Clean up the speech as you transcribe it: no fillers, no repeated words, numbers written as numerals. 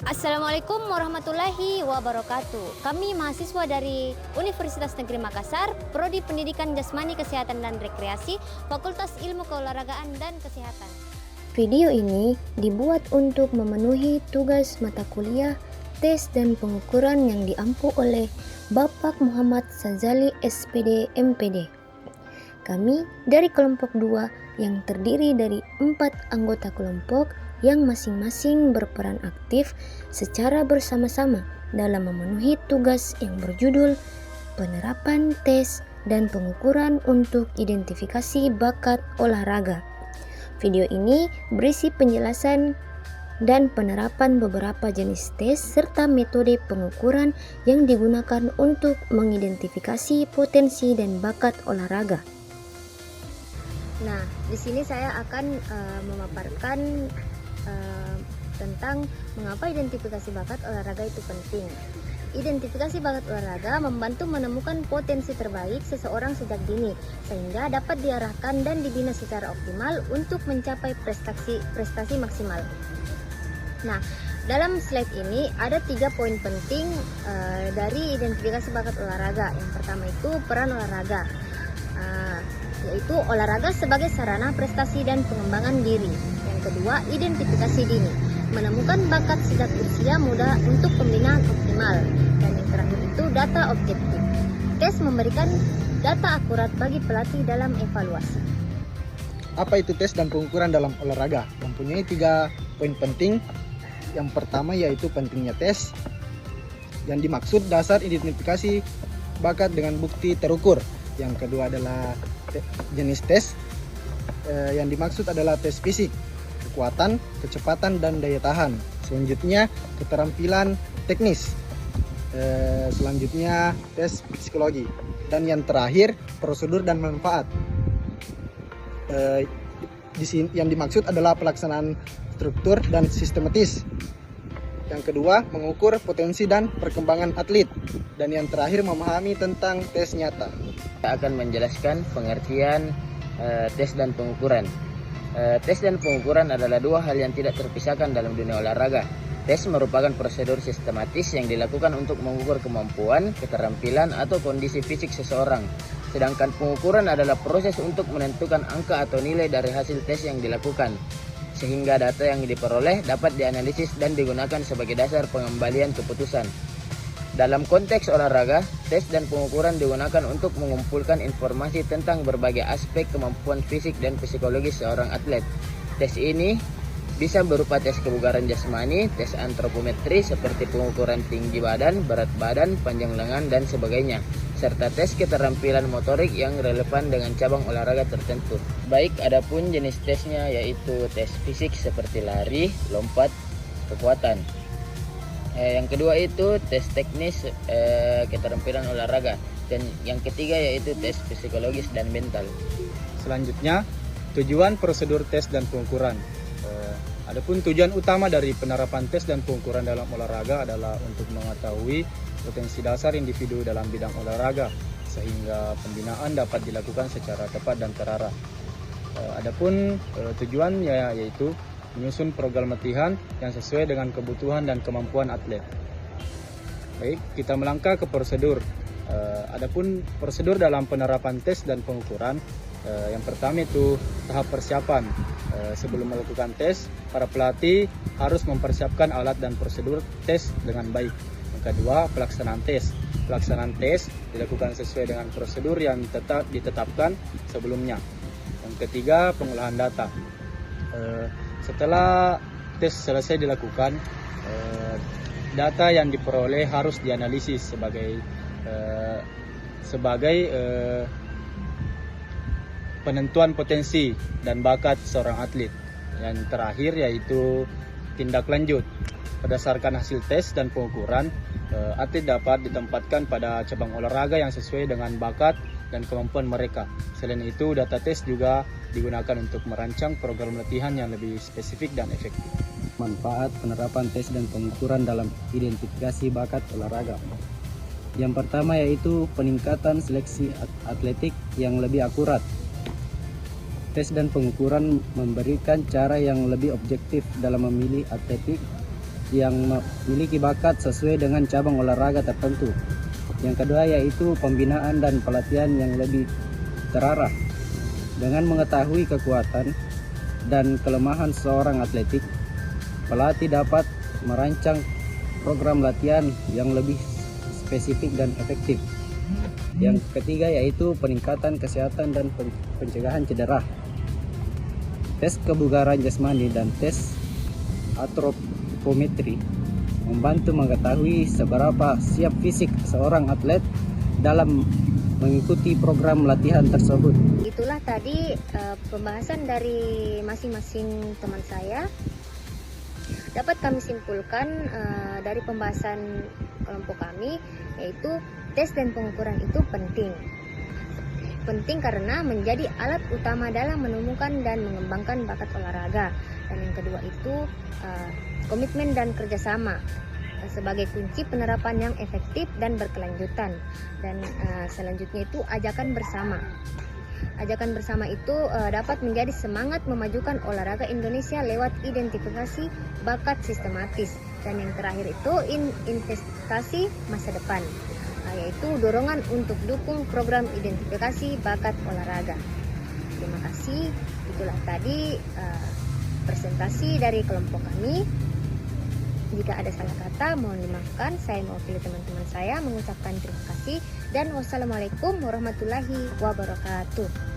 Assalamualaikum warahmatullahi wabarakatuh. Kami mahasiswa dari Universitas Negeri Makassar, Prodi Pendidikan Jasmani Kesehatan dan Rekreasi, Fakultas Ilmu Keolahragaan dan Kesehatan. Video ini dibuat untuk memenuhi tugas mata kuliah, tes dan pengukuran yang diampu oleh Bapak Muhammad Sazali SPD MPD. Kami dari kelompok 2 yang terdiri dari 4 anggota kelompok yang masing-masing berperan aktif secara bersama-sama dalam memenuhi tugas yang berjudul penerapan tes dan pengukuran untuk identifikasi bakat olahraga. Video ini berisi penjelasan dan penerapan beberapa jenis tes serta metode pengukuran yang digunakan untuk mengidentifikasi potensi dan bakat olahraga. Nah, di sini saya akan memaparkan tentang mengapa identifikasi bakat olahraga itu penting. Identifikasi bakat olahraga membantu menemukan potensi terbaik seseorang sejak dini, sehingga dapat diarahkan dan dibina secara optimal untuk mencapai prestasi maksimal. Nah, dalam slide ini ada 3 poin penting dari identifikasi bakat olahraga. Yang pertama itu peran olahraga, yaitu olahraga sebagai sarana prestasi dan pengembangan diri. Yang kedua, identifikasi dini, menemukan bakat sejak usia muda untuk pembinaan optimal. Dan yang terakhir itu data objektif. Tes memberikan data akurat bagi pelatih dalam evaluasi. Apa itu tes dan pengukuran dalam olahraga? Mempunyai 3 poin penting. Yang pertama yaitu pentingnya tes. Yang dimaksud dasar identifikasi bakat dengan bukti terukur. Yang kedua adalah jenis tes. Yang dimaksud adalah tes fisik, kekuatan, kecepatan, dan daya tahan. Selanjutnya keterampilan teknis. Selanjutnya tes psikologi. Dan yang terakhir prosedur dan manfaat. Di sini yang dimaksud adalah pelaksanaan struktur dan sistematis. Yang kedua, mengukur potensi dan perkembangan atlet. Dan yang terakhir, memahami tentang tes nyata. Saya akan menjelaskan pengertian tes dan pengukuran. Tes dan pengukuran adalah 2 hal yang tidak terpisahkan dalam dunia olahraga. Tes merupakan prosedur sistematis yang dilakukan untuk mengukur kemampuan, keterampilan, atau kondisi fisik seseorang. Sedangkan pengukuran adalah proses untuk menentukan angka atau nilai dari hasil tes yang dilakukan, sehingga data yang diperoleh dapat dianalisis dan digunakan sebagai dasar pengembalian keputusan. Dalam konteks olahraga, tes dan pengukuran digunakan untuk mengumpulkan informasi tentang berbagai aspek kemampuan fisik dan psikologis seorang atlet. Tes ini bisa berupa tes kebugaran jasmani, tes antropometri seperti pengukuran tinggi badan, berat badan, panjang lengan, dan sebagainya, serta tes keterampilan motorik yang relevan dengan cabang olahraga tertentu. Baik, adapun jenis tesnya yaitu tes fisik seperti lari, lompat, kekuatan. Yang kedua itu tes teknis keterampilan olahraga, dan yang ketiga yaitu tes psikologis dan mental. Selanjutnya, tujuan prosedur tes dan pengukuran. Adapun tujuan utama dari penerapan tes dan pengukuran dalam olahraga adalah untuk mengetahui potensi dasar individu dalam bidang olahraga, sehingga pembinaan dapat dilakukan secara tepat dan terarah. Adapun tujuannya yaitu menyusun program latihan yang sesuai dengan kebutuhan dan kemampuan atlet. Baik, kita melangkah ke prosedur. Adapun prosedur dalam penerapan tes dan pengukuran, yang pertama itu tahap persiapan. Sebelum melakukan tes, para pelatih harus mempersiapkan alat dan prosedur tes dengan baik. Yang kedua, pelaksanaan tes. Pelaksanaan tes dilakukan sesuai dengan prosedur yang ditetapkan sebelumnya. Yang ketiga, pengolahan data. Setelah tes selesai dilakukan, data yang diperoleh harus dianalisis sebagai penentuan potensi dan bakat seorang atlet. Yang terakhir yaitu tindak lanjut. Berdasarkan hasil tes dan pengukuran, atlet dapat ditempatkan pada cabang olahraga yang sesuai dengan bakat dan kemampuan mereka. Selain itu, data tes juga digunakan untuk merancang program latihan yang lebih spesifik dan efektif. Manfaat penerapan tes dan pengukuran dalam identifikasi bakat olahraga. Yang pertama yaitu peningkatan seleksi atletik yang lebih akurat. Tes dan pengukuran memberikan cara yang lebih objektif dalam memilih atletik yang memiliki bakat sesuai dengan cabang olahraga tertentu. Yang kedua yaitu pembinaan dan pelatihan yang lebih terarah. Dengan mengetahui kekuatan dan kelemahan seorang atletik, pelatih dapat merancang program latihan yang lebih spesifik dan efektif. Yang ketiga yaitu peningkatan kesehatan dan pencegahan cedera. Tes kebugaran jasmani dan tes antropometri membantu mengetahui seberapa siap fisik seorang atlet dalam mengikuti program latihan tersebut. Itulah tadi pembahasan dari masing-masing teman saya. Dapat kami simpulkan dari pembahasan kelompok kami, yaitu tes dan pengukuran itu penting. Penting karena menjadi alat utama dalam menemukan dan mengembangkan bakat olahraga. Dan yang kedua itu komitmen dan kerjasama sebagai kunci penerapan yang efektif dan berkelanjutan. Dan selanjutnya itu ajakan bersama. Ajakan bersama itu dapat menjadi semangat memajukan olahraga Indonesia lewat identifikasi bakat sistematis. Dan yang terakhir itu investasi masa depan, yaitu dorongan untuk dukung program identifikasi bakat olahraga. Terima kasih. Itulah tadi presentasi dari kelompok kami. Jika ada salah kata, mohon dimaafkan. Saya mewakili teman-teman saya mengucapkan terima kasih dan wassalamualaikum warahmatullahi wabarakatuh.